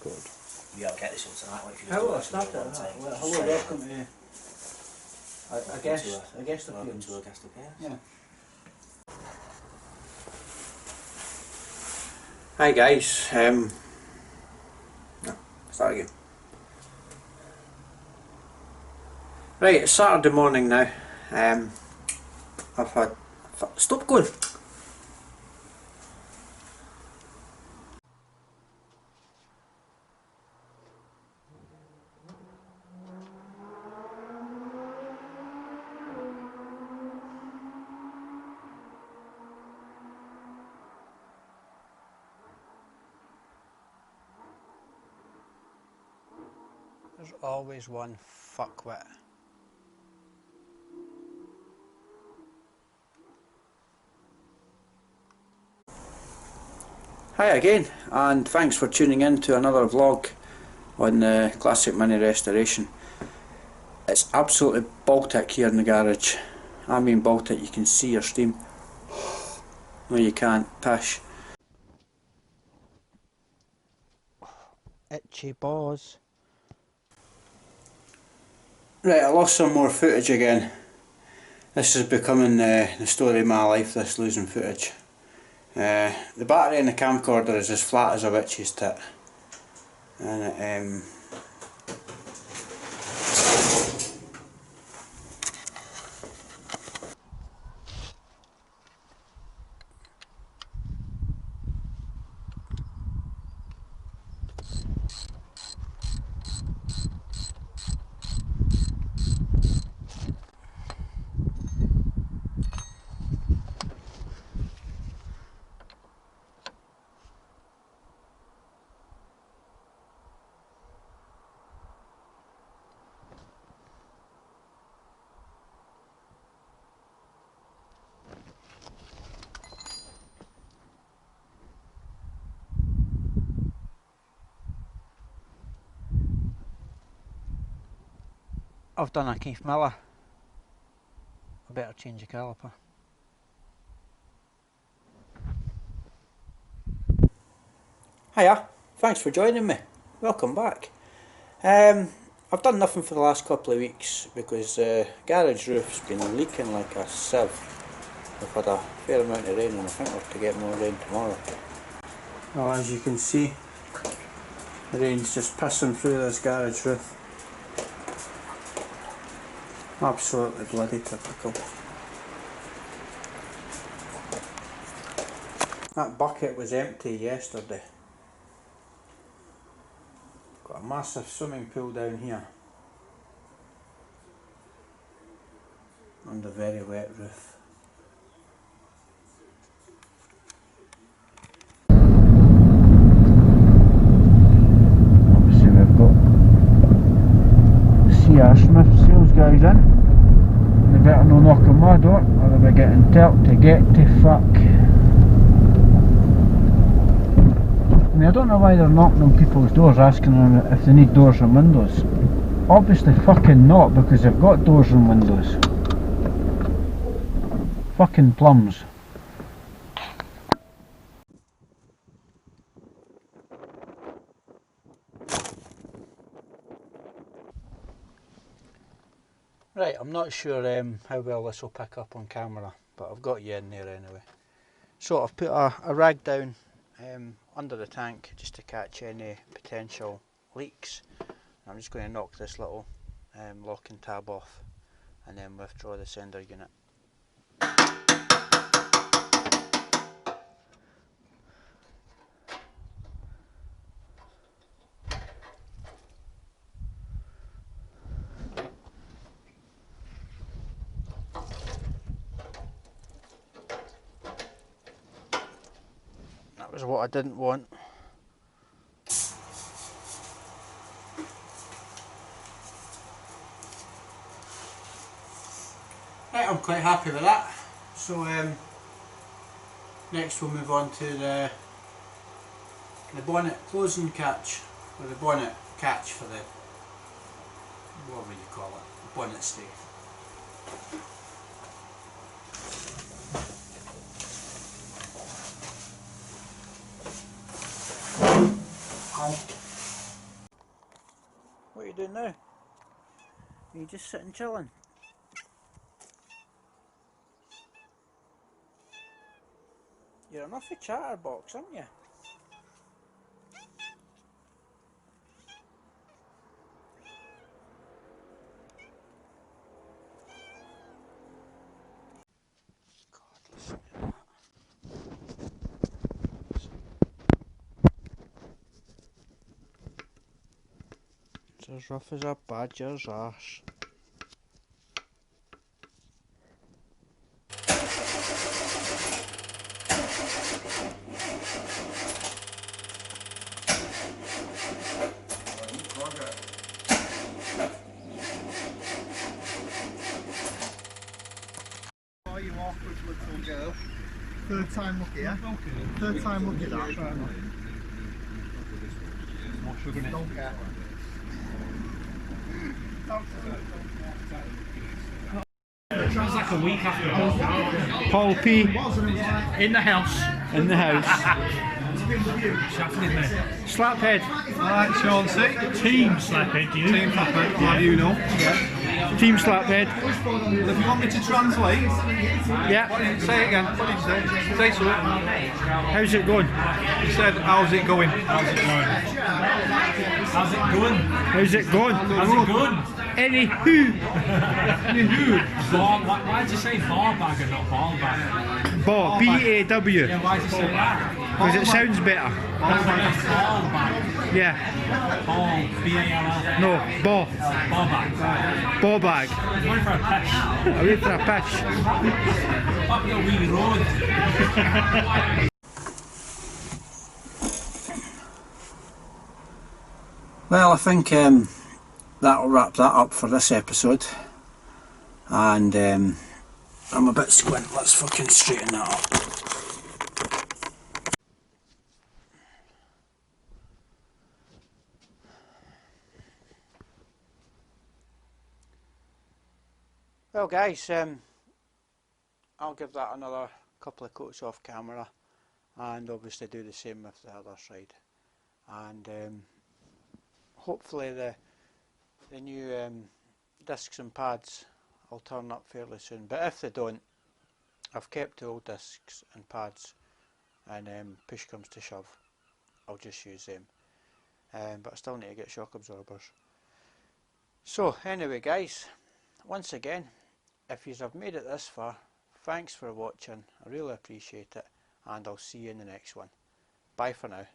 record. You don't get this one tonight, what if you How just do will I it start for one it? take? Well, Just hello, say, welcome to a guest welcome appearance. to a guest appearance. Yeah. Hi guys, no, start again. Right, it's Saturday morning now. I've had, stop going. There's always one fuckwit. Hi again, and thanks for tuning in to another vlog on the Classic Mini Restoration. It's absolutely Baltic here in the garage. I mean Baltic, you can see your steam. No you can't, pish. Itchy balls. Right, I lost some more footage again. This is becoming the story of my life, this losing footage. The battery in the camcorder is as flat as a witch's tit. And it, I've done a Keith Miller. I better change the caliper. Hiya, thanks for joining me. Welcome back. I've done nothing for the last couple of weeks because the garage roof's been leaking like a sieve. We've had a fair amount of rain and I think we're to get more rain tomorrow. Well, as you can see, the rain's just pissing through this garage roof. Absolutely bloody typical. That bucket was empty yesterday. Got a massive swimming pool down here. And a very wet roof. Obviously we've got C.R. Smith sales guys in. They better no knock on my door or they'll be getting told to get to fuck. I mean, I don't know why they're knocking on people's doors asking them if they need doors and windows. Obviously fucking not, because they've got doors and windows. Fucking plums. Right, I'm not sure how well this will pick up on camera, but I've got you in there anyway. So I've put a rag down under the tank just to catch any potential leaks. I'm just going to knock this little locking tab off and then withdraw the sender unit. That was what I didn't want. Right, I'm quite happy with that. So next we'll move on to the bonnet closing catch, or the bonnet catch for the, whatever you call it, the bonnet stay. Are you just sitting chilling? You're an awful chatterbox, aren't you? God, listen to that. It's as rough as a badger's arse. Oh, you awkward little girl. Third time lucky, yeah? Third time lucky that. Don't care. It was like a week after Paul P. in the house. in the house. Shafted me. Slaphead. Alright, Sean, see? Team slaphead, do you? Team Pepper, how do you know? Team Slaphead. Well, if you want me to translate, Yeah. say it again. What did you say? Say something. How's it going? He said, how's it going? How's it going? How's it going? How's it going? How's it going? Anywho. Ball, why did you say ball bag and not ball bag? Baw. B-A-W. Yeah, why did you say that? Because it sounds better. Ball bag. Yeah. Ball, B-A-L-L. No. Baw. Ball bag. Baw bag. Going for a piss. Away for a piss. Up the wee road. Well, I think that'll wrap that up for this episode. And I'm a bit squint. Let's fucking straighten that up. Well, guys, I'll give that another couple of coats off camera, and obviously do the same with the other side. And hopefully the new discs and pads will turn up fairly soon. But if they don't, I've kept the old discs and pads, and push comes to shove, I'll just use them. But I still need to get shock absorbers. So anyway, guys, once again, if you have made it this far, thanks for watching. I really appreciate it, and I'll see you in the next one. Bye for now.